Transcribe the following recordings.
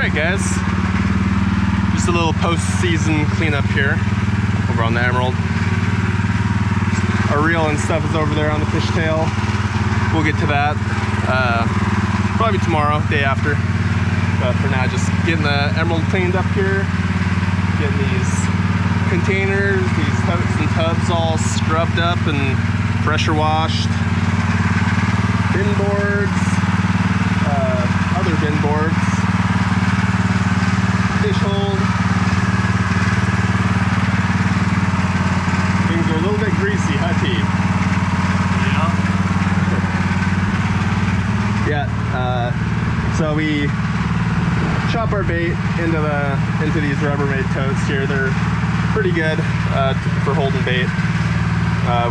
Alright guys, just a little post-season cleanup here over on the Emerald. Our reel and stuff is over there on the fishtail. We'll get to that probably tomorrow, day after. But for now, just getting the Emerald cleaned up here, getting these containers, these totes and tubs all scrubbed up and pressure washed. Bin boards, other bin boards, fish hold. Things are a little bit greasy, huh, T? Yeah. So we chop our bait into these Rubbermaid totes here. They're pretty good for holding bait.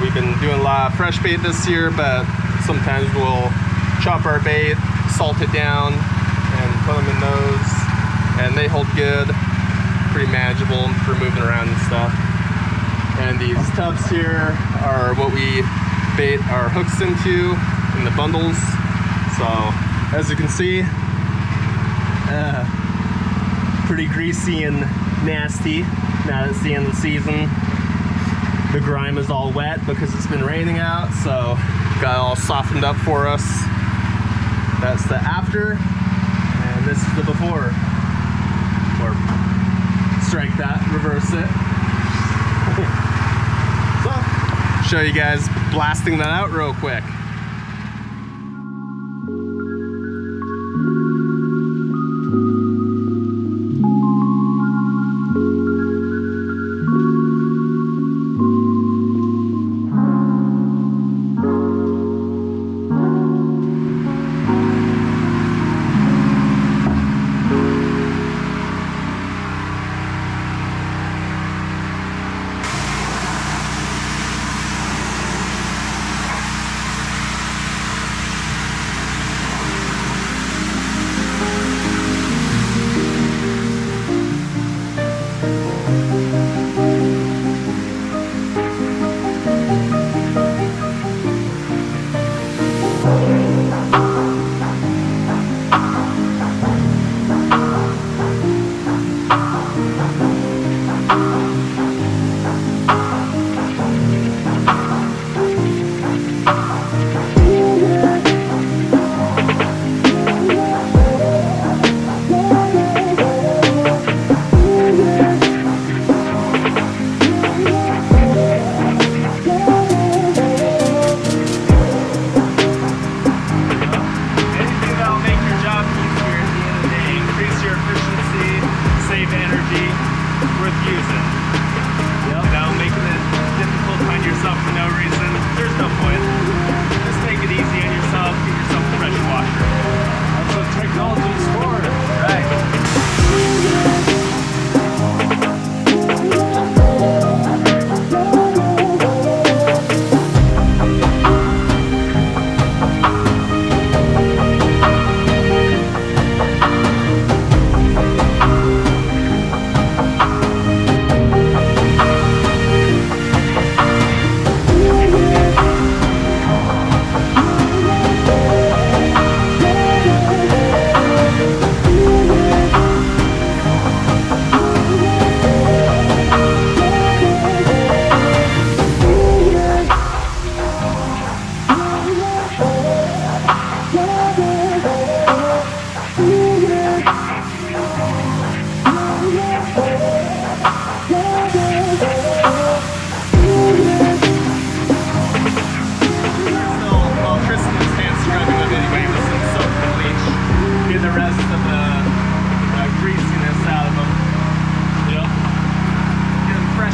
We've been doing a lot of fresh bait this year, but sometimes we'll chop our bait, salt it down, and put them in those, and they hold good, pretty manageable for moving around and stuff. And these tubs here are what we bait our hooks into in the bundles. So as you can see, pretty greasy and nasty now that it's the end of the season. The grime is all wet because it's been raining out, so got it all softened up for us. That's the after, and this is the before. Or strike that, reverse it. So, show you guys blasting that out real quick.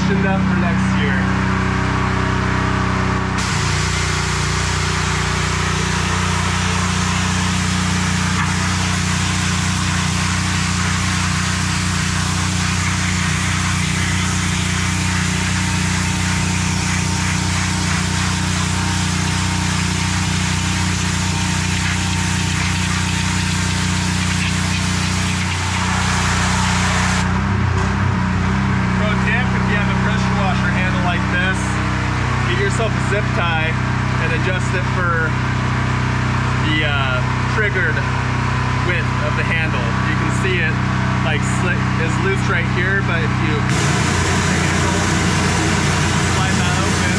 Up for next year. Yourself a zip tie and adjust it for the triggered width of the handle. You can see it like is loose right here, but if you slide that open,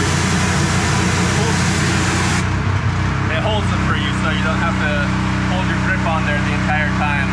it holds it for you, so you don't have to hold your grip on there the entire time.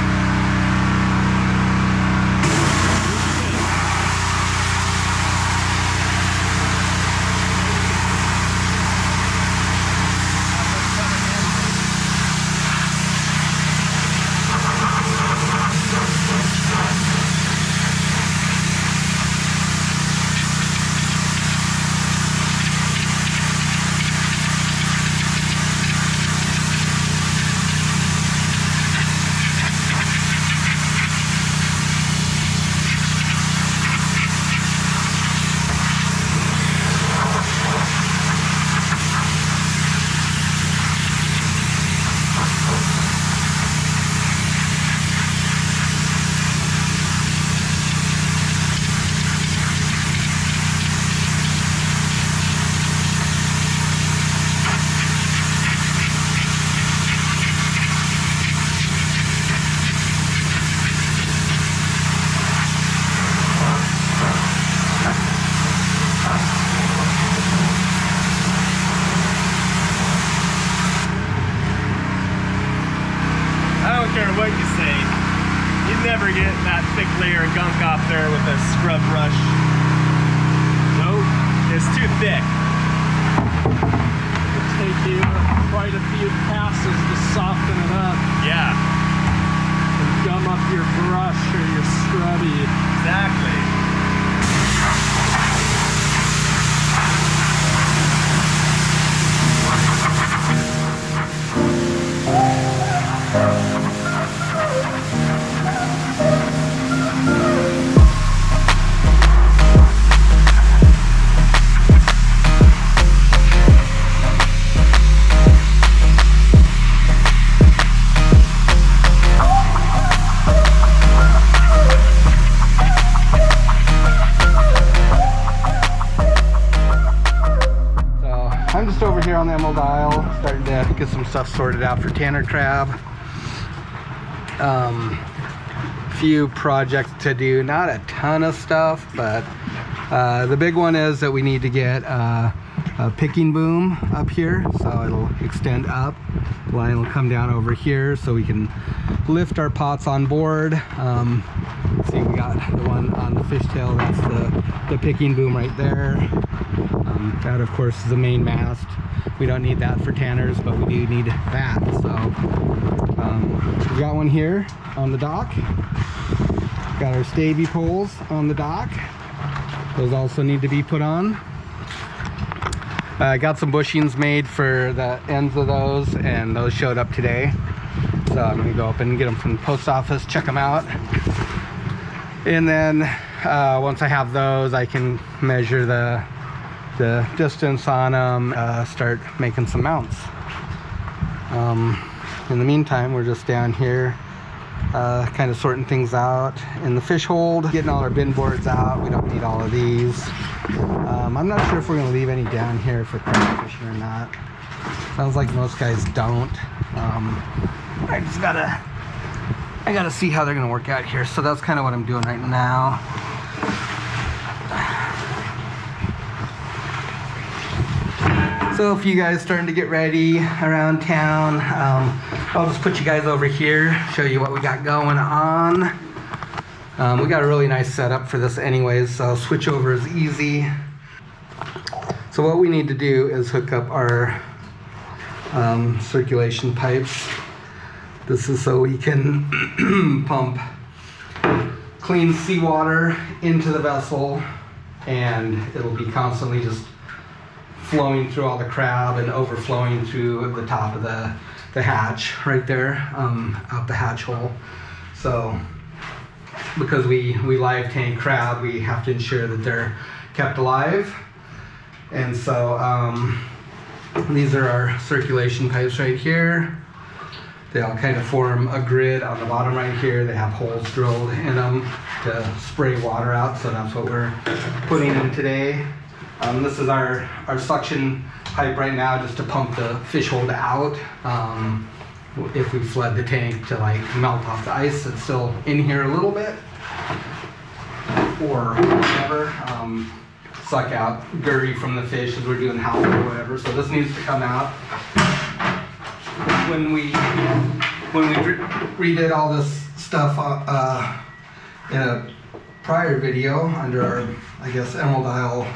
What you say, you'd never get that thick layer of gunk off there with a scrub brush. Nope, it's too thick. It'll take you quite a few passes to soften it up. Yeah. And gum up your brush or your scrubby. Exactly. On the emerald isle, starting to get some stuff sorted out for Tanner crab. Few projects to do, not a ton of stuff, but the big one is that we need to get a picking boom up here, so it'll extend up. The line will come down over here so we can lift our pots on board. See, we got the one on the fishtail, that's the picking boom right there. That of course is the main mast. We don't need that for Tanners, but we do need that. So we got one here on the dock. Got our stavy poles on the dock. Those also need to be put on. I got some bushings made for the ends of those, and those showed up today. So I'm gonna go up and get them from the post office, check them out. And then once I have those, I can measure the distance on them, start making some mounts. In the meantime, we're just down here kind of sorting things out in the fish hold, getting all our bin boards out. We don't need all of these. I'm not sure if we're going to leave any down here for crab fishing or not. Sounds like most guys don't. I gotta see how they're going to work out here. So that's kind of what I'm doing right now. So if you guys starting to get ready around town, I'll just put you guys over here, show you what we got going on. We got a really nice setup for this anyways, so switch over is easy. So what we need to do is hook up our circulation pipes. This is so we can pump clean seawater into the vessel, and it'll be constantly just flowing through all the crab and overflowing through the top of the hatch right there, out the hatch hole. So because we live tank crab, we have to ensure that they're kept alive. And so these are our circulation pipes right here. They all kind of form a grid on the bottom right here. They have holes drilled in them to spray water out, so that's what we're putting in today. This is our suction pipe right now, just to pump the fish hold out. if we flood the tank to like melt off the ice that's still in here a little bit, or whatever, suck out gurry from the fish as we're doing halibut or whatever. So this needs to come out. When we redid all this stuff in a prior video under our, I guess, Emerald Isle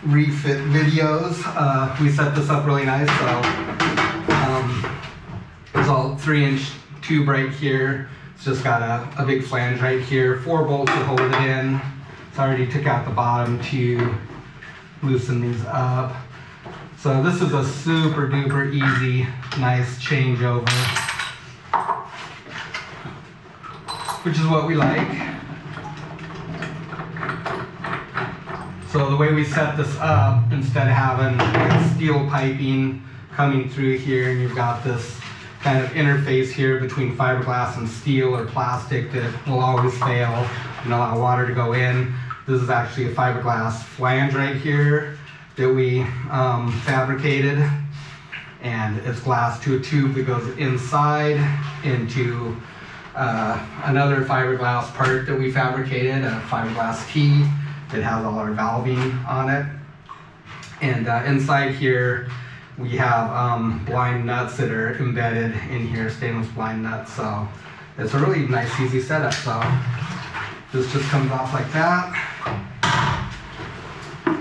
refit videos, we set this up really nice. So there's all 3-inch tube right here. It's just got a big flange right here, 4 bolts to hold it in. So I already took out the bottom to loosen these up. So this is a super duper easy, nice changeover, which is what we like. So the way we set this up, instead of having like steel piping coming through here, and you've got this kind of interface here between fiberglass and steel or plastic that will always fail and allow water to go in. This is actually a fiberglass flange right here that we fabricated, and it's glass to a tube that goes inside into another fiberglass part that we fabricated, a fiberglass T that has all our valving on it. And inside here we have blind nuts that are embedded in here, stainless blind nuts. So it's a really nice, easy setup. So this just comes off like that.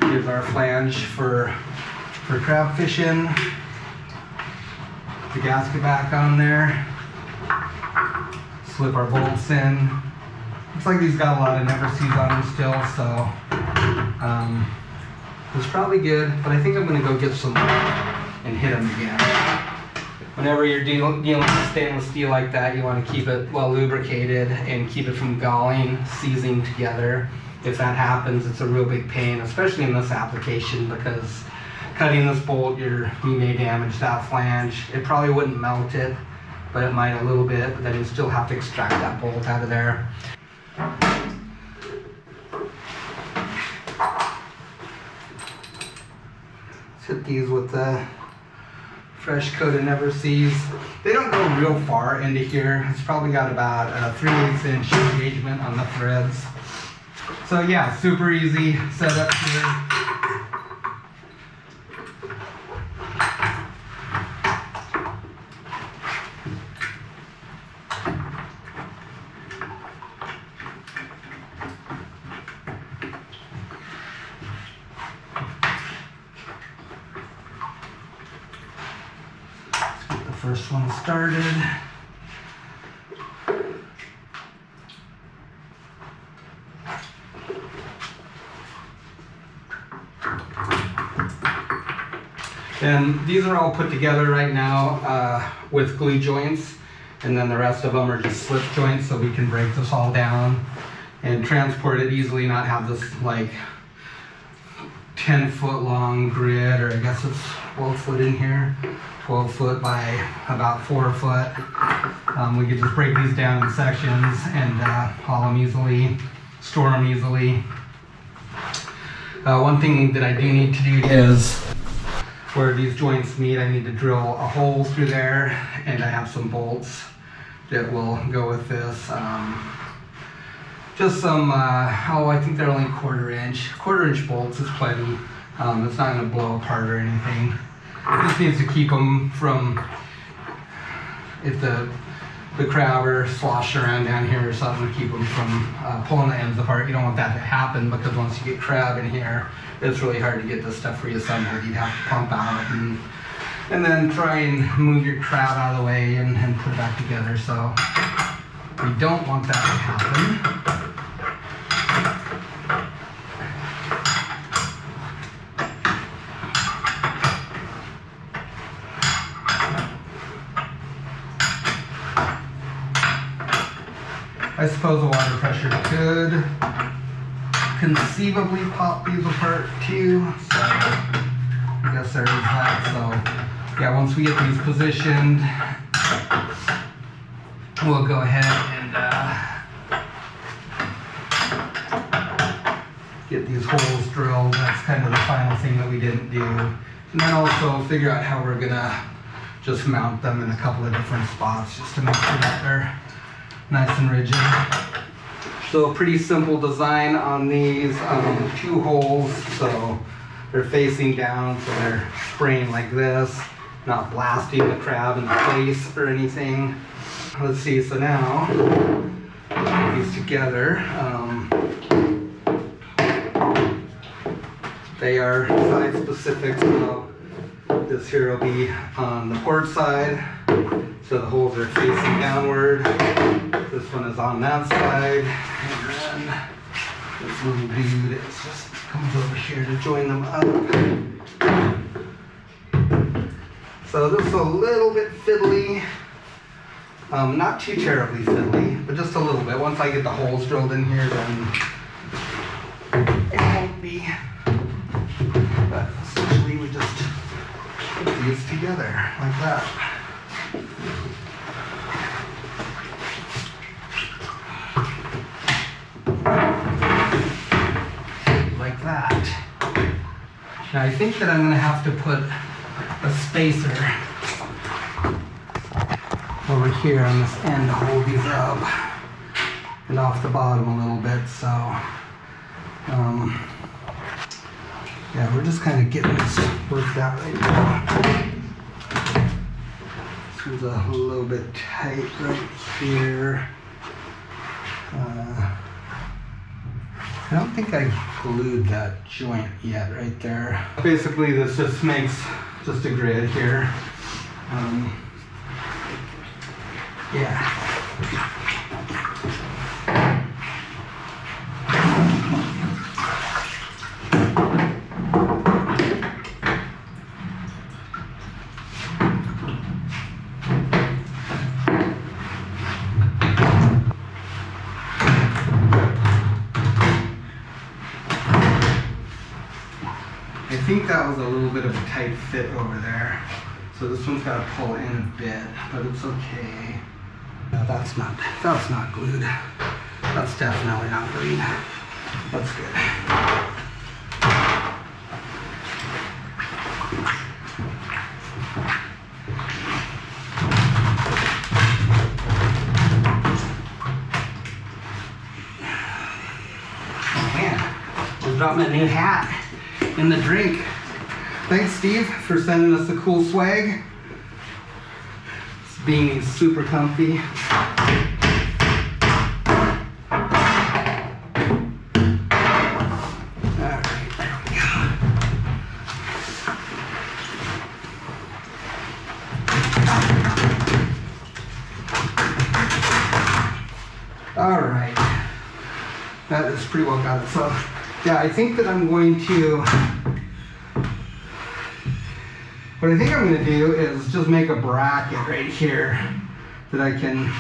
Here's our flange for crab fishing. The gasket back on there. Slip our bolts in. Looks like these got a lot of never sees on them still, so it's probably good, but I think I'm gonna go get some more and hit them again. Whenever you're dealing with stainless steel like that, you want to keep it well lubricated and keep it from galling, seizing together. If that happens, it's a real big pain, especially in this application, because cutting this bolt, you may damage that flange. It probably wouldn't melt it, but it might a little bit, but then you still have to extract that bolt out of there. Let's hit these with the fresh coat of Never Seas. They don't go real far into here. It's probably got about a 3/8 inch engagement on the threads. So yeah, super easy setup here. First one started. And these are all put together right now with glue joints, and then the rest of them are just slip joints, so we can break this all down and transport it easily, not have this like 10-foot long grid, or I guess it's 12 foot in here. 12 foot by about 4 foot. We could just break these down in sections and haul them easily, store them easily. One thing that I do need to do is where these joints meet, I need to drill a hole through there, and I have some bolts that will go with this. Just some, I think they're only quarter inch bolts is plenty. It's not gonna blow apart or anything. It just needs to keep them from, if the crab are sloshing around down here or something, to keep them from pulling the ends apart. You don't want that to happen, because once you get crab in here, it's really hard to get this stuff reassembled. You'd have to pump out and then try and move your crab out of the way and put it back together. So we don't want that to happen. I suppose the water pressure could conceivably pop these apart too, so I guess there is that. So yeah, once we get these positioned, we'll go ahead and get these holes drilled. That's kind of the final thing that we didn't do. And then also figure out how we're gonna just mount them in a couple of different spots just to make sure that they're nice and rigid. So pretty simple design on these, 2 holes, so they're facing down, so they're spraying like this, not blasting the crab in place or anything. Let's see, so now, put these together. They are side specific, so this here will be on the port side, so the holes are facing downward. This one is on that side, and then this little dude just comes over here to join them up. So this is a little bit fiddly, not too terribly fiddly, but just a little bit. Once I get the holes drilled in here, then it won't be. But essentially we just put these together like that. Like that. Now I think that I'm going to have to put a spacer over here on this end to hold these up and off the bottom a little bit, so yeah, we're just kind of getting this worked out right now. This one's a little bit tight right here. I don't think I glued that joint yet right there. Basically this just makes just a grid here. Yeah. I think that was a little bit of a tight fit over there. So this one's got to pull in a bit, but it's okay. No, that's not glued. That's definitely not glued. That's good. Oh man, I dropped my new hat in the drink. Thanks, Steve, for sending us the cool swag. This beanie's super comfy. All right, that is pretty well got it. So, yeah, I think that I'm going to. What I think I'm going to do is just make a bracket right here that I can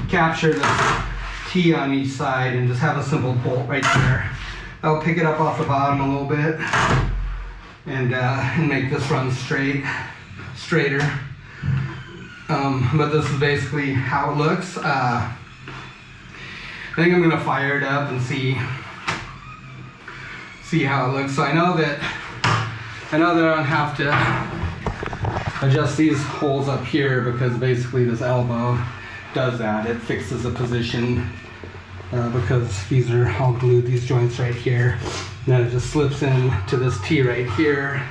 capture the T on each side and just have a simple bolt right there. I'll pick it up off the bottom a little bit and make this run straighter. But this is basically how it looks. I think I'm going to fire it up and see how it looks. So I know that I don't have to adjust these holes up here because basically this elbow does that. It fixes the position because these are all glued, these joints right here. And then it just slips in to this T right here.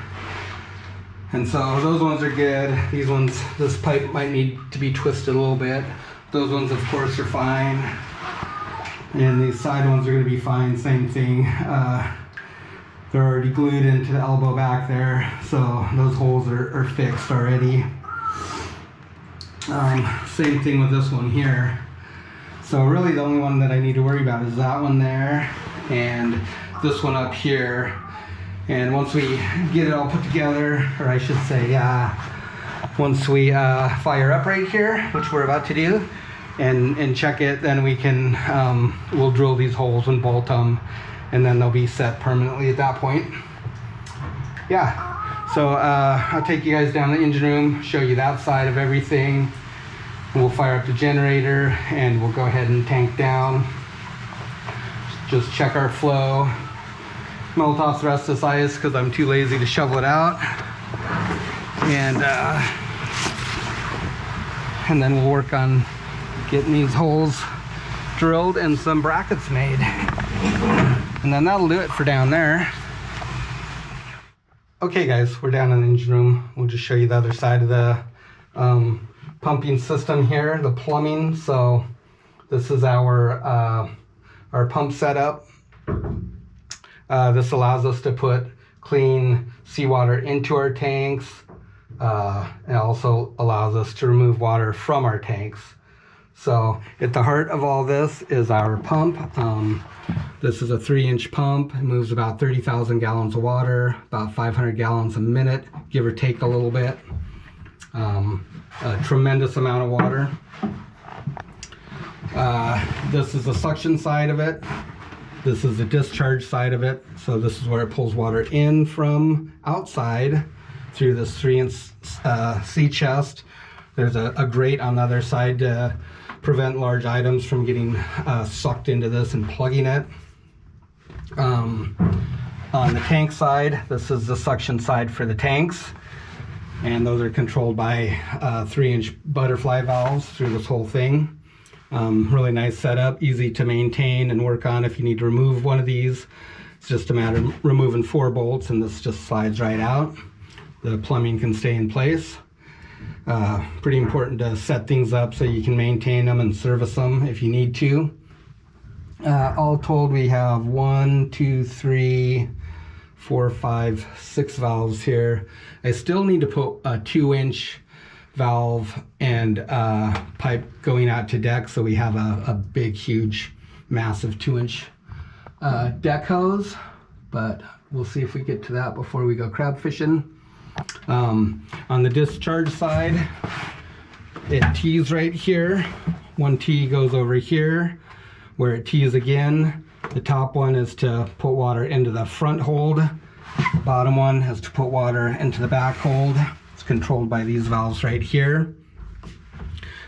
And so those ones are good. These ones, this pipe might need to be twisted a little bit. Those ones, of course, are fine. And these side ones are going to be fine, same thing. They're already glued into the elbow back there, so those holes are fixed already. Same thing with this one here. So really the only one that I need to worry about is that one there and this one up here. And once we get it all put together, or I should say, once we fire up right here, which we're about to do, and check it, then we can, we'll drill these holes and bolt them, and then they'll be set permanently at that point. Yeah, so I'll take you guys down the engine room, show you that side of everything. We'll fire up the generator and we'll go ahead and tank down. Just check our flow. Melt off the rest of this ice because I'm too lazy to shovel it out. and then we'll work on getting these holes drilled and some brackets made, and then that'll do it for down there. Okay guys, we're down in the engine room. We'll just show you the other side of the pumping system here, the plumbing. So this is our pump setup. This allows us to put clean seawater into our tanks. It also allows us to remove water from our tanks. So at the heart of all this is our pump. This is a 3-inch pump. It moves about 30,000 gallons of water, about 500 gallons a minute, give or take a little bit. A tremendous amount of water. This is the suction side of it. This is the discharge side of it. So this is where it pulls water in from outside through this 3-inch sea chest. There's a grate on the other side to prevent large items from getting sucked into this and plugging it. On the tank side, this is the suction side for the tanks, and those are controlled by 3-inch butterfly valves through this whole thing. Really nice setup, easy to maintain and work on. If you need to remove one of these, it's just a matter of removing 4 bolts and this just slides right out. The plumbing can stay in place. Pretty important to set things up so you can maintain them and service them if you need to. All told, we have 1, 2, 3, 4, 5, 6 valves here. I still need to put a 2-inch valve and pipe going out to deck, so we have a big, huge, massive 2-inch deck hose, but we'll see if we get to that before we go crab fishing. On the discharge side, it tees right here. One tee goes over here where it tees again. The top one is to put water into the front hold. The bottom one is to put water into the back hold. It's controlled by these valves right here.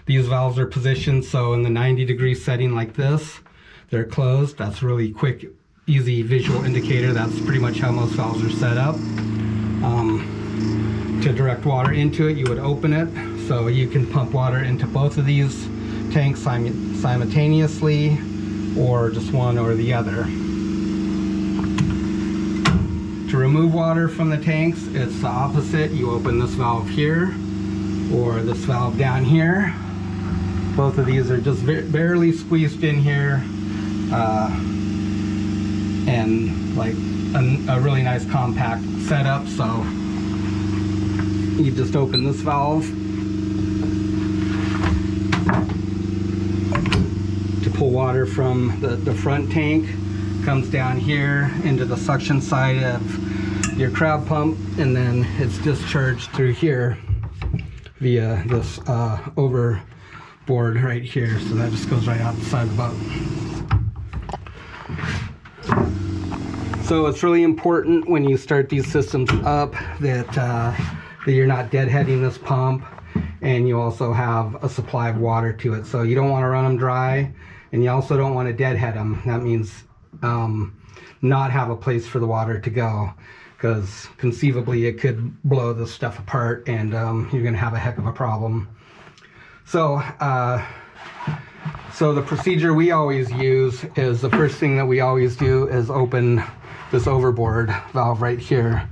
These valves are positioned so in the 90-degree setting like this, they're closed. That's a really quick, easy visual indicator. That's pretty much how most valves are set up. To direct water into it, you would open it so you can pump water into both of these tanks simultaneously, or just one or the other. To remove water from the tanks, it's the opposite. You open this valve here or this valve down here. Both of these are just barely squeezed in here, and like a really nice compact setup. So you just open this valve to pull water from the front tank, comes down here into the suction side of your crab pump, and then it's discharged through here via this overboard right here. So that just goes right out the side of the boat. So it's really important when you start these systems up that you're not deadheading this pump, and you also have a supply of water to it. So you don't want to run them dry, and you also don't want to deadhead them. That means not have a place for the water to go, because conceivably it could blow this stuff apart, and you're going to have a heck of a problem. So the procedure we always use is, the first thing that we always do is open this overboard valve right here,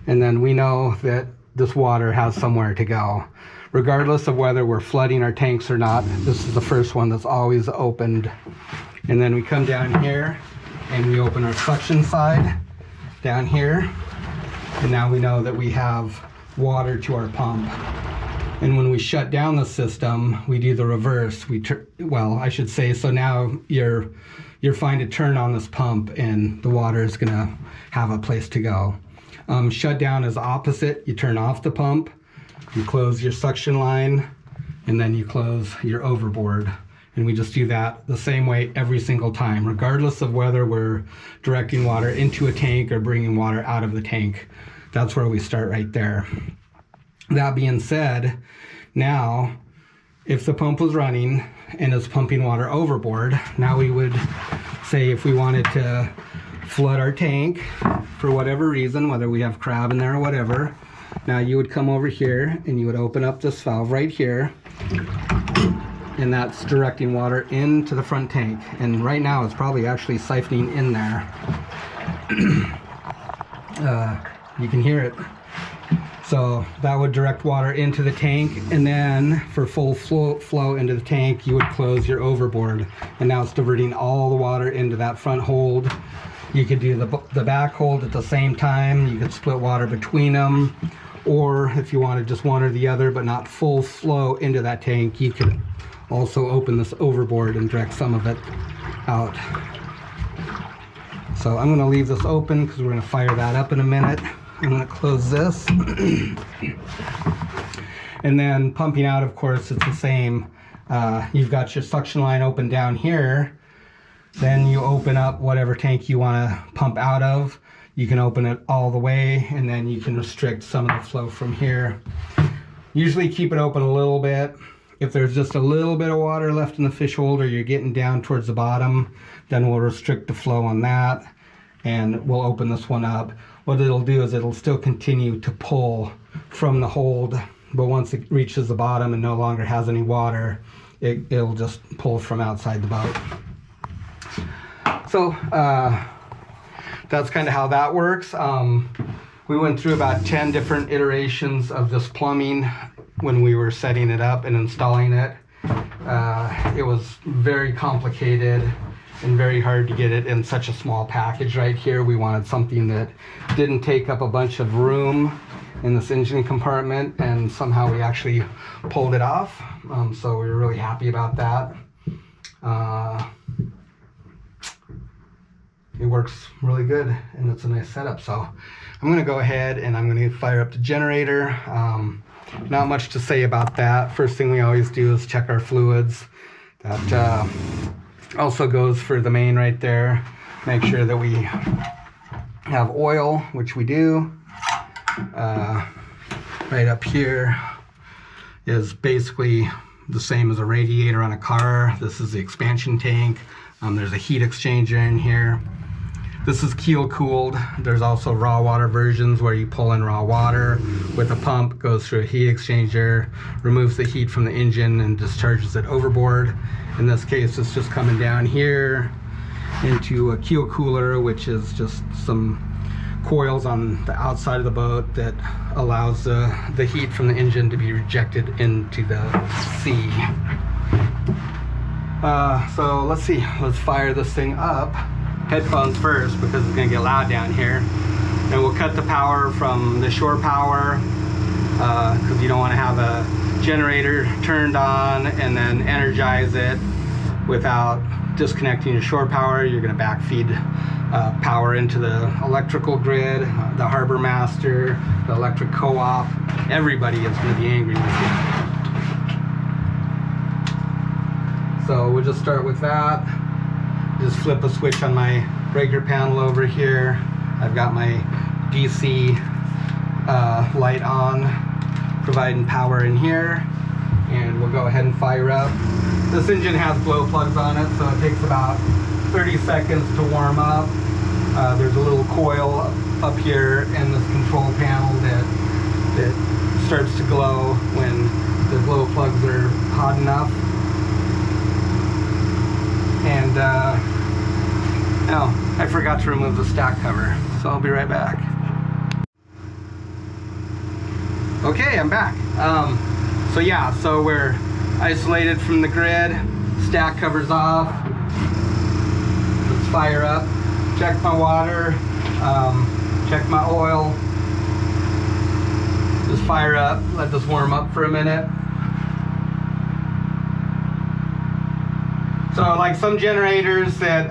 and then we know that this water has somewhere to go. Regardless of whether we're flooding our tanks or not, this is the first one that's always opened. And then we come down here and we open our suction side down here, and now we know that we have water to our pump. And when we shut down the system, we do the reverse. I should say, so now you're fine to turn on this pump and the water is gonna have a place to go. Shutdown is opposite. You turn off the pump, you close your suction line, and then you close your overboard. And we just do that the same way every single time, regardless of whether we're directing water into a tank or bringing water out of the tank. That's where we start right there. That being said, now, if the pump was running and is pumping water overboard, now we would say if we wanted to flood our tank for whatever reason, whether we have crab in there or whatever, Now you would come over here and you would open up this valve right here, and that's directing water into the front tank. And right now it's probably actually siphoning in there. You can hear it. So that would direct water into the tank, and then for full flow into the tank, you would close your overboard. And now it's diverting all the water into that front hold. You could do the back hold at the same time. You could split water between them. Or if you wanted just one or the other, but not full flow into that tank, you could also open this overboard and direct some of it out. So I'm gonna leave this open because we're gonna fire that up in a minute. I'm gonna close this. And then pumping out, of course, it's the same. You've got your suction line open down here. Then you open up whatever tank you wanna pump out of. You can open it all the way, and then you can restrict some of the flow from here. Usually keep it open a little bit. If there's just a little bit of water left in the fish holder, you're getting down towards the bottom, then we'll restrict the flow on that, and we'll open this one up. What it'll do is it'll still continue to pull from the hold, but once it reaches the bottom and no longer has any water, it'll just pull from outside the boat. So that's kind of how that works. We went through about 10 different iterations of this plumbing when we were setting it up and installing it. It was very complicated and very hard to get it in such a small package right here. We wanted something that didn't take up a bunch of room in this engine compartment, and somehow we actually pulled it off. So we were really happy about that. It works really good, and it's a nice setup. So I'm gonna go ahead and I'm gonna fire up the generator. Not much to say about that. First thing we always do is check our fluids. That also goes for the main right there. Make sure that we have oil, which we do. Right up here is basically the same as a radiator on a car. This is the expansion tank. There's a heat exchanger in here. This is keel cooled. There's also raw water versions where you pull in raw water with a pump, goes through a heat exchanger, removes the heat from the engine and discharges it overboard. In this case, it's just coming down here into a keel cooler, which is just some coils on the outside of the boat that allows the heat from the engine to be rejected into the sea. So let's see, let's fire this thing up. Headphones first because it's gonna get loud down here. And we'll cut the power from the shore power because you don't want to have a generator turned on and then energize it without disconnecting your shore power. You're gonna backfeed power into the electrical grid, the harbor master, the electric co-op. Everybody is gonna be angry with you. So we'll just start with that. Just flip a switch on my breaker panel over here. I've got my DC light on, providing power in here, and we'll go ahead and fire up. This engine has glow plugs on it, so it takes about 30 seconds to warm up. There's a little coil up here in this control panel that starts to glow when the glow plugs are hot enough. And oh, I forgot to remove the stack cover, so I'll be right back. Okay, I'm back. So yeah, so we're isolated from the grid, stack covers off. Let's fire up, check my water, check my oil. Just fire up, let this warm up for a minute. So like some generators that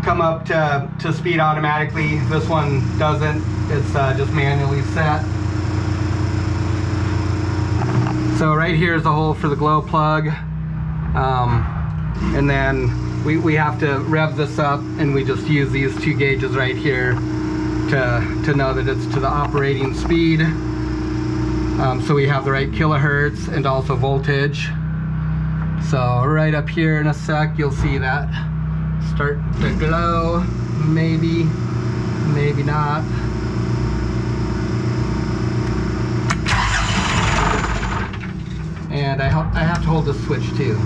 come up to speed automatically, this one doesn't. It's just manually set. So right here is the hole for the glow plug. And then we have to rev this up, and we just use these two gauges right here to know that it's to the operating speed. So we have the right kilohertz and also voltage. So right up here in a sec, you'll see that start to glow. Maybe, maybe not. I have to hold the switch too.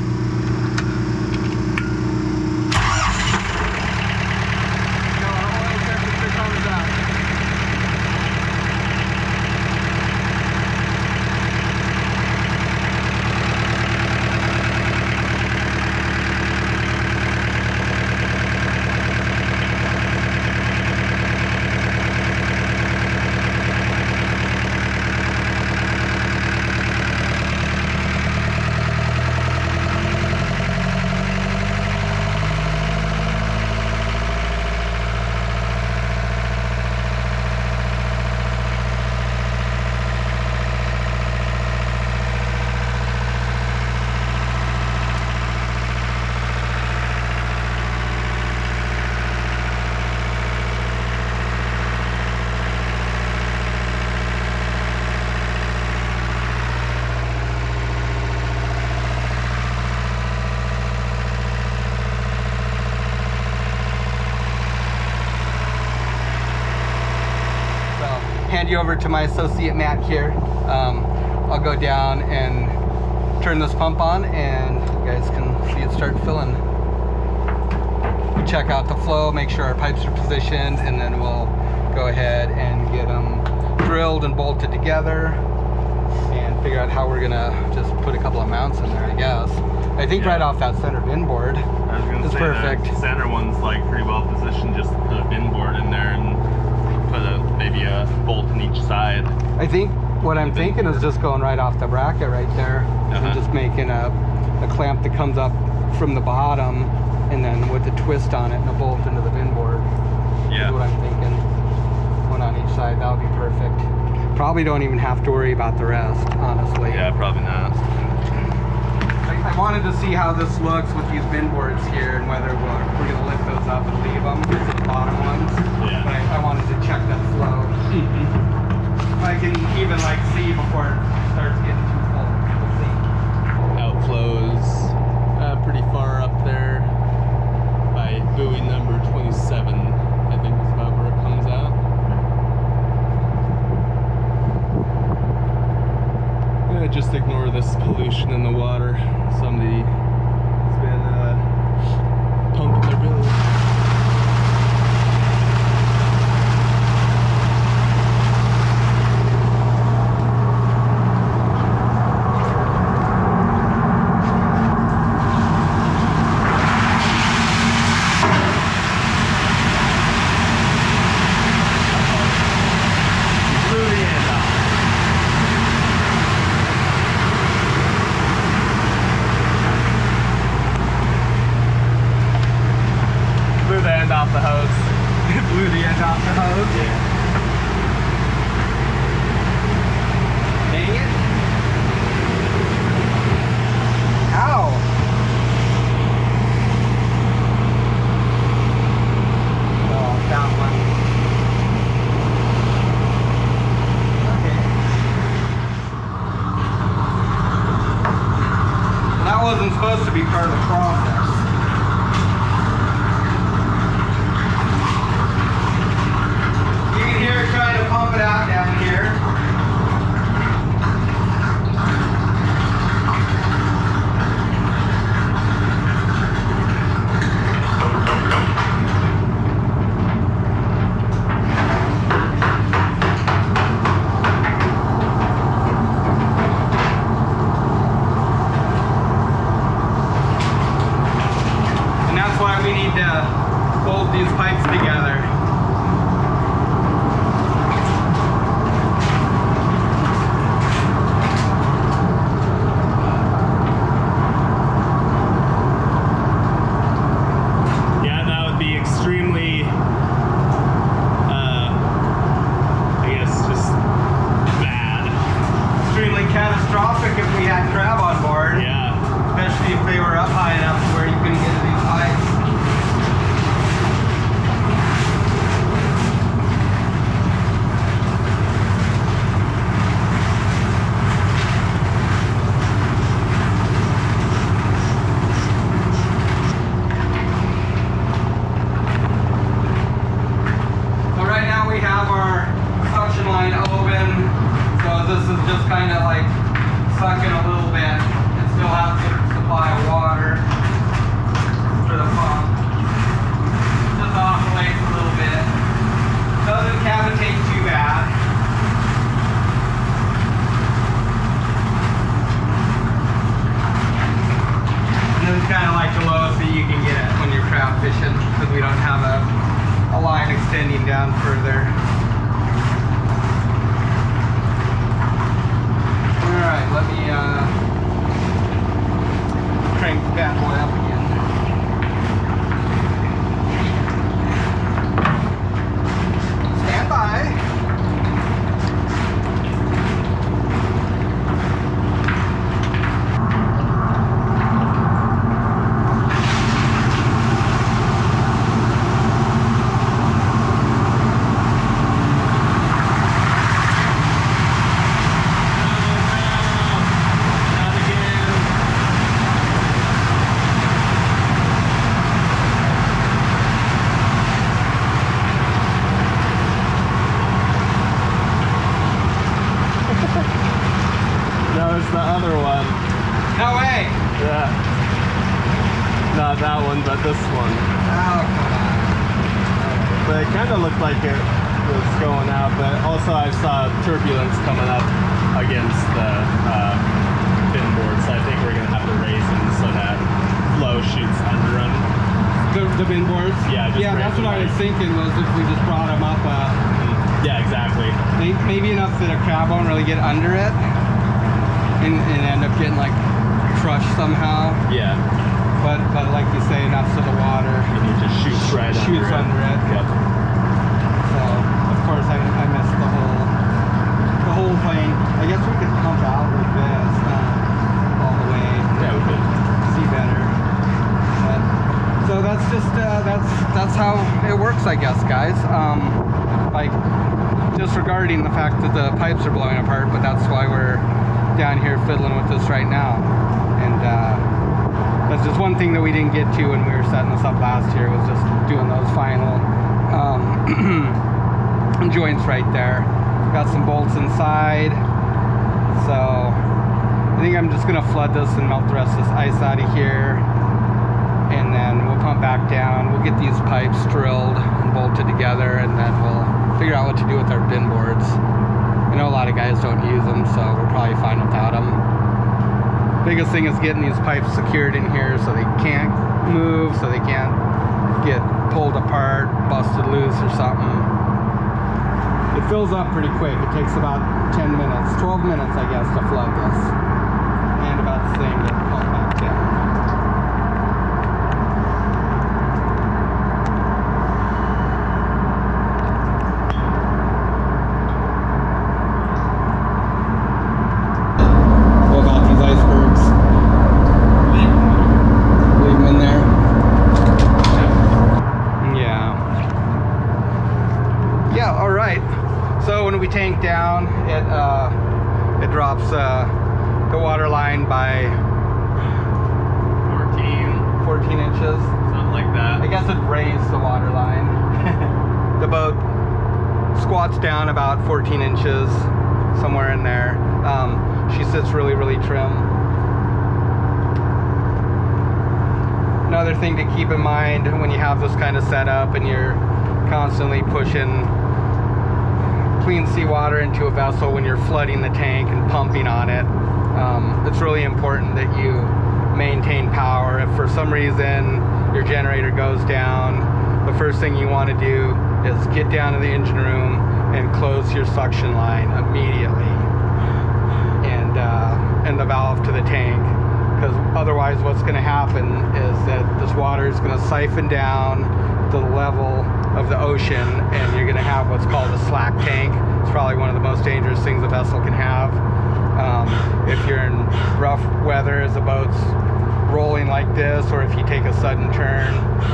Hand you over to my associate Matt here. I'll go down and turn this pump on and you guys can see it start filling. We'll check out the flow, make sure our pipes are positioned, and then we'll go ahead and get them drilled and bolted together and figure out how we're gonna just put a couple of mounts in there, I guess. I think right off that center bin board is perfect. The center one's like pretty well positioned just to put a bin board in there and put maybe a bolt in each side. I think what I'm thinking is just going right off the bracket right there and just making a clamp that comes up from the bottom and then with a twist on it and a bolt into the bin board. Yeah. Is what I'm thinking. One on each side, that would be perfect. Probably don't even have to worry about the rest, honestly. Yeah, probably not. I wanted to see how this looks with these bin boards here and whether we're going to lift those up and leave them. These are the bottom ones. Yeah. But I wanted to check that flow. I can even like see before it starts getting too full. We'll see. Outflows pretty far up there by buoy number 27, I think is about where it comes out. Just ignore this pollution in the water. Somebody has been pumping their billy. Off the hose. Blew the end off the hose. Yeah. Dang it. Ow. Oh, that one. Okay. That wasn't supposed to be part of the process. Here trying to pump it out down here. And that's why we need to bolt these pipes together. Catastrophic if we had crab on board. Yeah. Especially if they were up high enough to where you couldn't get to these pipes. So right now we have our suction line open. So this is just kind of like sucking a little bit. it'll have some supply of water for the pump. Just oscillates a little bit. Doesn't cavitate too bad. And it's kind of like the lowest that you can get it when you're crab fishing, because we don't have a line extending down further. Alright, let me crank that boy up again. Stand by. No, it's the other one. No way! Yeah. Not that one, but this one. Oh, come on. But it kind of looked like it was going out, but also I saw turbulence coming up against the fin board, so I think we're going to have to raise them so that flow shoots under them. The bin boards? Yeah, just yeah, raise that's what them I was thinking, was if we just brought them up, Yeah, exactly. maybe enough that a crab won't really get under it and end up getting like crushed somehow. Yeah. But like you say, enough so the water And it just shoots right shoots under it. Yep. So of course I missed the whole thing. I guess we could pump out with this all the way. Yeah, we could. See better. But, so that's just that's how it works, I guess, guys. Like, disregarding the fact that the pipes are blowing apart, but that's why we're down here fiddling with this right now. And that's just one thing that we didn't get to when we were setting this up last year, was just doing those final joints right there. Got some bolts inside, so I think I'm just gonna flood this and melt the rest of this ice out of here, and then we'll pump back down. We'll get these pipes drilled and bolted together, and then we'll figure out what to do with our bin boards. I know a lot of guys don't use them, so we're probably fine without them. Biggest thing is getting these pipes secured in here so they can't move, so they can't get pulled apart, busted loose or something. It fills up pretty quick. It takes about 10 minutes, 12 minutes I guess, to flood this. And about the same to pump back down. What about these icebergs? Leave them in there? Yeah. Yeah, alright. So when we tank down, it drops the water line by 14 inches. Something like that. I guess it raised the water line. The boat squats down about 14 inches, somewhere in there. She sits really, really trim. Another thing to keep in mind when you have this kind of setup and you're constantly pushing clean seawater into a vessel, when you're flooding the tank and pumping on it, it's really important that you maintain power. If for some reason your generator goes down, the first thing you want to do is get down to the engine room and close your suction line immediately, and the valve to the tank, because otherwise what's going to happen is that this water is going to siphon down to the level of the ocean, and you're going to have what's called a slack tank. It's probably one of the most dangerous things a vessel can have. If you're in rough weather, as the boat's rolling like this, or if you take a sudden turn,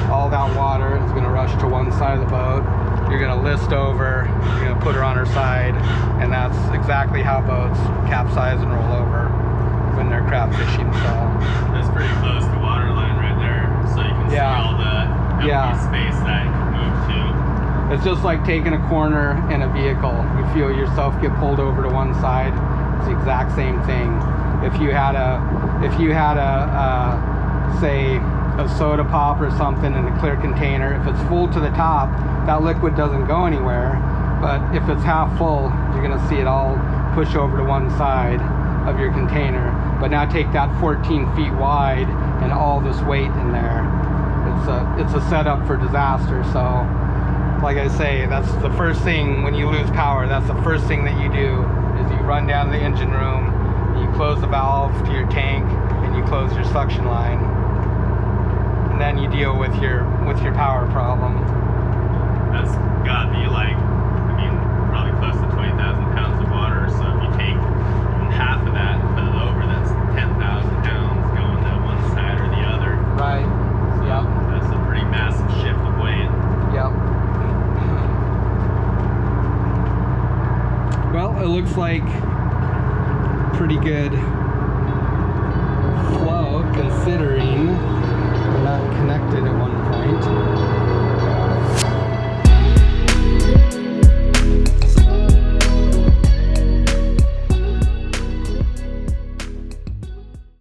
all that water is going to rush to one side of the boat. You're going to list over, you're going to put her on her side, and that's exactly how boats capsize and roll over when they're crab fishing. So That's pretty close to water line right there, so you can see all the empty space that it can move to. It's just like taking a corner in a vehicle. You feel yourself get pulled over to one side. It's the exact same thing. if you had a say a soda pop or something in a clear container, if it's full to the top, that liquid doesn't go anywhere. But if it's half full, you're gonna see it all push over to one side of your container. But now take that 14 feet wide and all this weight in there. It's a setup for disaster. So like I say, that's the first thing when you lose power. That's the first thing that you do is you run down to the engine room, you close the valve to your tank, and you close your suction line. And then you deal with your power problem. That's gotta be like, I mean, probably close to 20,000 pounds of water. So if you take half of that and put it over, that's 10,000 pounds going to one side or the other. Right. Yep. That's a pretty massive shift of weight. Yep. Well, it looks like pretty good flow considering we're not connected at one point.